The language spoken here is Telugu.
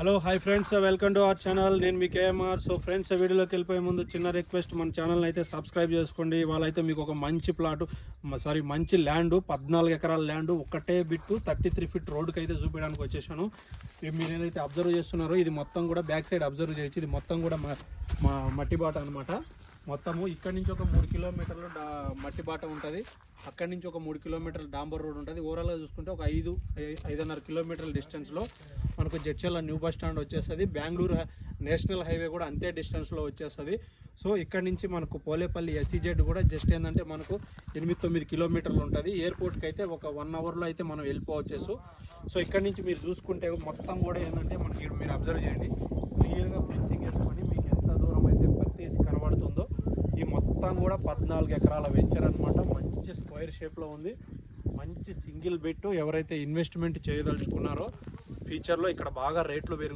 Hello hi friends, welcome to our channel. నేను మీ కేఎంఆర్. సో ఫ్రెండ్స్, వీడియోలోకి వెళ్ళిపోయే ముందు చిన్న రిక్వెస్ట్, మన ఛానల్ని అయితే సబ్స్క్రైబ్ చేసుకోండి. వాళ్ళైతే మీకు ఒక మంచి ప్లాటు మంచి ల్యాండ్, 14 ఎకరాల ల్యాండ్, ఒకటే బిట్టు 33 ఫీట్ రోడ్డుకి అయితే చూపించడానికి వచ్చేసాను. మీరు ఏదైతే అబ్జర్వ్ చేస్తున్నారో ఇది మొత్తం కూడా బ్యాక్ సైడ్ అబ్జర్వ్ చేయొచ్చు. ఇది మొత్తం కూడా మా మట్టి బాట అనమాట. మొత్తము ఇక్కడ నుంచి ఒక 3 కిలోమీటర్లు మట్టి బాట ఉంటుంది. అక్కడి నుంచి ఒక 3 కిలోమీటర్ల డాంబర్ రోడ్ ఉంటుంది. ఓవరాల్గా చూసుకుంటే ఒక 5.5 కిలోమీటర్ల డిస్టెన్స్లో మనకు జడ్చర్ల న్యూ బస్ స్టాండ్ వచ్చేస్తుంది. బెంగళూరు నేషనల్ హైవే కూడా అంతే డిస్టెన్స్లో వచ్చేస్తుంది. సో ఇక్కడ నుంచి మనకు పోలేపల్లి ఎస్సీజెడ్ కూడా జస్ట్ ఏంటంటే మనకు 8-9 కిలోమీటర్లు ఉంటుంది. ఎయిర్పోర్ట్కి అయితే ఒక 1 అవర్లో అయితే మనం వెళ్ళిపోవచ్చేసు. సో ఇక్కడ నుంచి మీరు చూసుకుంటే మొత్తం కూడా ఏంటంటే మనకి మీరు అబ్జర్వ్ చేయండి, క్లియర్గా ఫెన్సింగ్ వేసుకొని మీకు ఎంత దూరం అయితే ప్రతిసి కనబడుతుందో. ఈ మొత్తం కూడా 14 ఎకరాల వెంచర్ అనమాట. మంచి స్క్వేర్ షేప్లో ఉంది. మంచి సింగిల్ బెడ్. ఎవరైతే ఇన్వెస్ట్మెంట్ చేయదలుచుకున్నారో ఫ్యూచర్లో ఇక్కడ బాగా రేట్లు